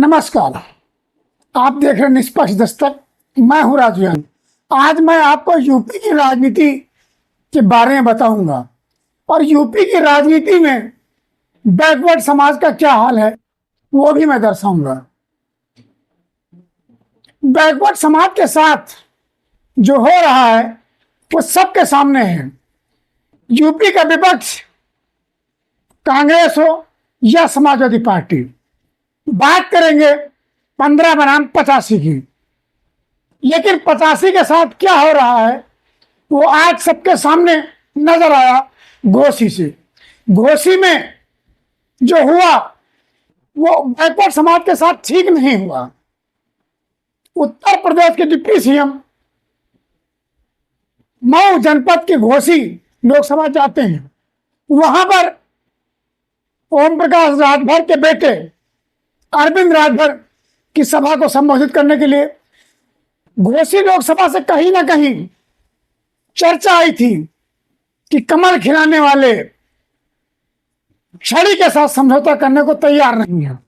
नमस्कार। आप देख रहे हैं निष्पक्ष दस्तक। मैं हूं राजू। आज मैं आपको यूपी की राजनीति के बारे में बताऊंगा और यूपी की राजनीति में बैकवर्ड समाज का क्या हाल है वो भी मैं दर्शाऊंगा। बैकवर्ड समाज के साथ जो हो रहा है वो सबके सामने है। यूपी का विपक्ष कांग्रेस हो या समाजवादी पार्टी, बात करेंगे 15 बनाम 85 की। लेकिन 85 के साथ क्या हो रहा है वो आज सबके सामने नजर आया। घोसी से घोसी में जो हुआ वो बैकवर्ड समाज के साथ ठीक नहीं हुआ। उत्तर प्रदेश के डिप्टी सीएम मऊ जनपद के घोसी लोकसभा जाते हैं। वहां पर ओम प्रकाश राजभर के बेटे अरविंद राजभर की सभा को संबोधित करने के लिए घोसी लोकसभा से कहीं ना कहीं चर्चा आई थी कि कमल खिलाने वाले छड़ी के साथ समझौता करने को तैयार नहीं है।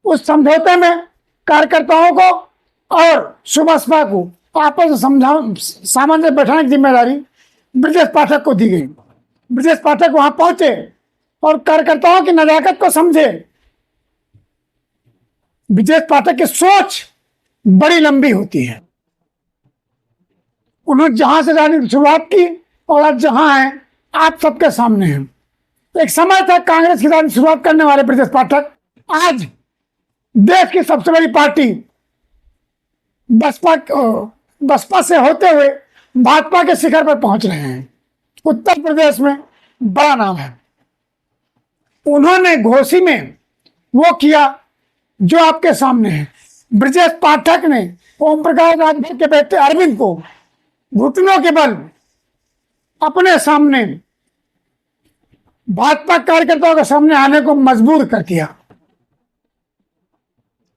उस समझौते में कार्यकर्ताओं को और सुबसपा को आपस में सामंजस्य बैठाने की जिम्मेदारी ब्रजेश पाठक को दी गई। ब्रजेश पाठक वहां पहुंचे और कार्यकर्ताओं की नजाकत को समझे। ब्रजेश पाठक की सोच बड़ी लंबी होती है। उन्होंने जहां से राजनीति शुरुआत की और आज जहां है आप सबके सामने हैं। एक समय था कांग्रेस की राजनीति शुरुआत करने वाले ब्रजेश पाठक आज देश की सबसे बड़ी पार्टी बसपा से होते हुए भाजपा के शिखर पर पहुंच रहे हैं। उत्तर प्रदेश में बड़ा नाम है। उन्होंने घोसी में वो किया जो आपके सामने है। ब्रजेश पाठक ने ओम प्रकाश राजभर के बेटे अरविंद को घुटनों के बल अपने सामने भाजपा कार्यकर्ताओं के सामने आने को मजबूर कर दिया।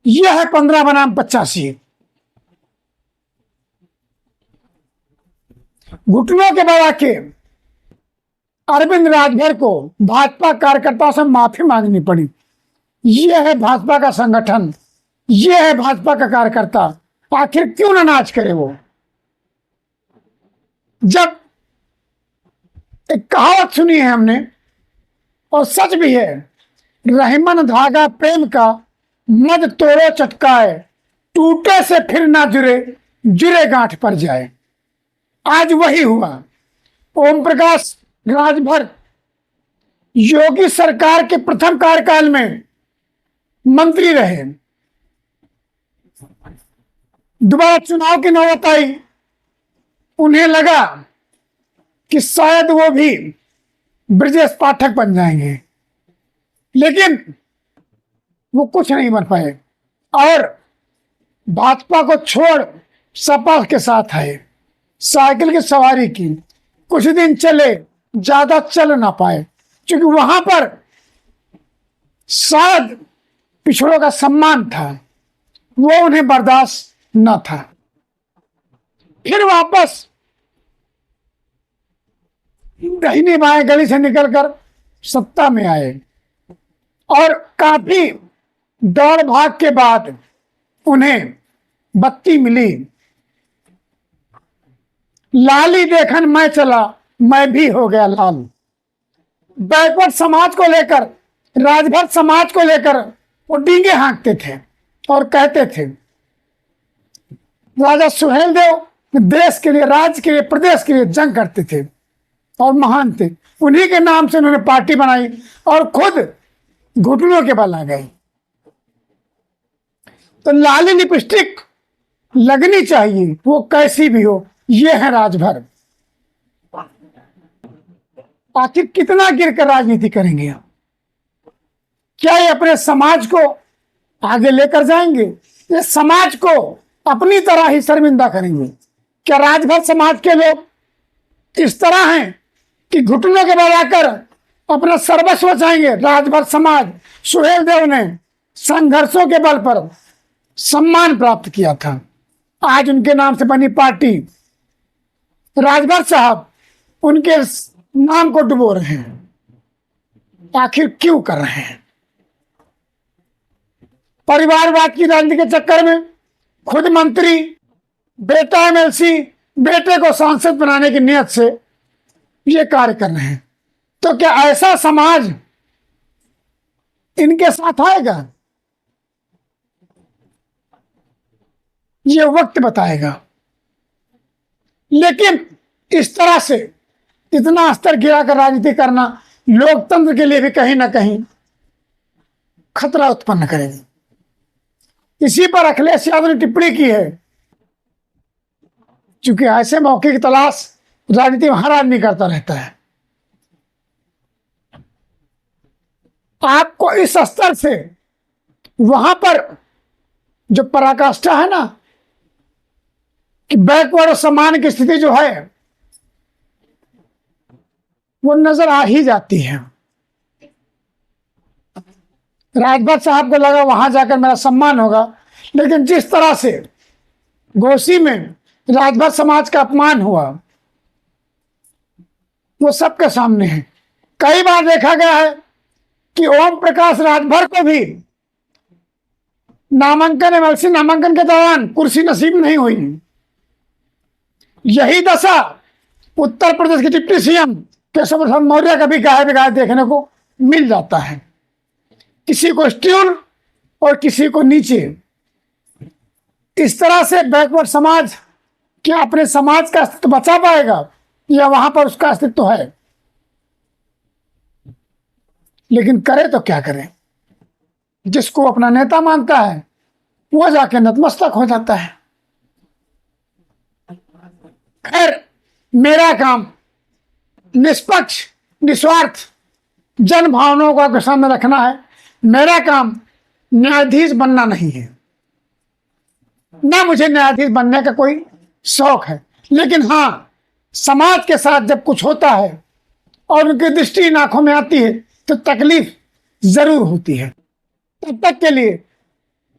यह है 15 बनाम 85। घुटनों के बल आके अरविंद राजभर को भाजपा कार्यकर्ताओं से माफी मांगनी पड़ी। यह है भाजपा का संगठन, यह है भाजपा का कार्यकर्ता। आखिर क्यों ना नाच करे वो। जब एक कहावत सुनी है हमने और सच भी है, रहीमन धागा प्रेम का मद तोड़ो चटकाए, टूटे से फिर ना जुड़े जुड़े गांठ पर जाए। आज वही हुआ। ओम प्रकाश राजभर योगी सरकार के प्रथम कार्यकाल में मंत्री रहे। दोबारा चुनाव की नौबत आई। उन्हें लगा कि शायद वो भी ब्रजेश पाठक बन जाएंगे, लेकिन वो कुछ नहीं बन पाए और भाजपा को छोड़ सपा के साथ आए। साइकिल की सवारी की, कुछ दिन चले, ज्यादा चल ना पाए क्योंकि वहां पर शायद पिछड़ों का सम्मान था, वो उन्हें बर्दाश्त न था। फिर वापस दाहिने बाएं गली से निकलकर सत्ता में आए और काफी दौड़ भाग के बाद उन्हें बत्ती मिली। लाली देखन मैं चला, मैं भी हो गया लाल। बैकवर्ड समाज को लेकर, राजभर समाज को लेकर वो डींगे हाँकते थे और कहते थे राजा सुहेलदेव देश के लिए, राज्य के लिए, प्रदेश के लिए जंग करते थे और महान थे। उन्हीं के नाम से उन्होंने पार्टी बनाई और खुद घुटनों के बल आ गए। तो लाली लिपस्टिक लगनी चाहिए, वो कैसी भी हो। ये है राजभर। आखिर कितना गिरकर राजनीति करेंगे आप? क्या ये अपने समाज को आगे लेकर जाएंगे? ये समाज को अपनी तरह ही शर्मिंदा करेंगे? क्या राजभर समाज के लोग इस तरह हैं कि घुटनों के बल आकर अपना सर्वस्व चाहेंगे? राजभर समाज, सुहेलदेव ने संघर्षों के बल पर सम्मान प्राप्त किया था। आज उनके नाम से बनी पार्टी, राजभर साहब उनके नाम को डुबो रहे हैं। आखिर क्यों कर रहे हैं? परिवारवाद की राजनीति के चक्कर में खुद मंत्री, बेटा एमएलसी, बेटे को सांसद बनाने की नियत से ये कार्य कर रहे हैं। तो क्या ऐसा समाज इनके साथ आएगा? ये वक्त बताएगा। लेकिन इस तरह से इतना स्तर गिराकर राजनीति करना लोकतंत्र के लिए भी कहीं ना कहीं खतरा उत्पन्न करेगी। इसी पर अखिलेश यादव ने टिप्पणी की है, क्योंकि ऐसे मौके की तलाश राजनीति में हर आदमी करता रहता है। आपको इस स्तर से वहां पर जो पराकाष्ठा है ना, कि बैकवर्ड और सम्मान की स्थिति जो है वो नजर आ ही जाती है। राजभर साहब को लगा वहां जाकर मेरा सम्मान होगा, लेकिन जिस तरह से घोसी में राजभर समाज का अपमान हुआ वो सबके सामने है। कई बार देखा गया है कि ओम प्रकाश राजभर को भी नामांकन एमएलसी नामांकन के दौरान कुर्सी नसीब नहीं हुई। यही दशा उत्तर प्रदेश के डिप्टी सीएम केशव प्रसाद मौर्य का भी गाहे बिगाहे देखने को मिल जाता है। किसी को स्ट्यूल और किसी को नीचे। इस तरह से बैकवर्ड समाज क्या अपने समाज का अस्तित्व बचा पाएगा या वहां पर उसका अस्तित्व है? लेकिन करे तो क्या करें, जिसको अपना नेता मानता है वो जाके नतमस्तक हो जाता है। खैर, मेरा काम निष्पक्ष, निस्वार्थ जन भावनाओं को सामने रखना है। मेरा काम न्यायाधीश बनना नहीं है, ना मुझे न्यायाधीश बनने का कोई शौक है। लेकिन हाँ, समाज के साथ जब कुछ होता है और उनकी दृष्टि आंखों में आती है तो तकलीफ जरूर होती है। तब तक के लिए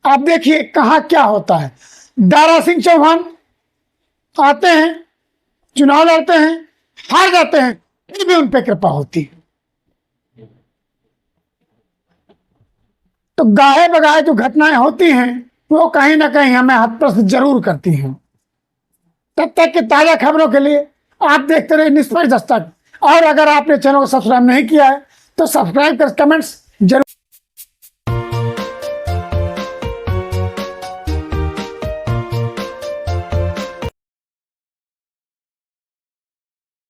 आप देखिए कहाँ क्या होता है। दारा सिंह चौहान आते हैं, चुनाव लड़ते हैं, हार जाते हैं, फिर भी उन पर कृपा होती है। तो गाहे बगाहे जो घटनाएं होती हैं वो कहीं ना कहीं हमें हतप्रस्त जरूर करती हैं। तब तक की ताजा खबरों के लिए आप देखते रहिए निष्पक्ष दस्तक। और अगर आपने चैनल को सब्सक्राइब नहीं किया है तो सब्सक्राइब कर, कमेंट्स जरूर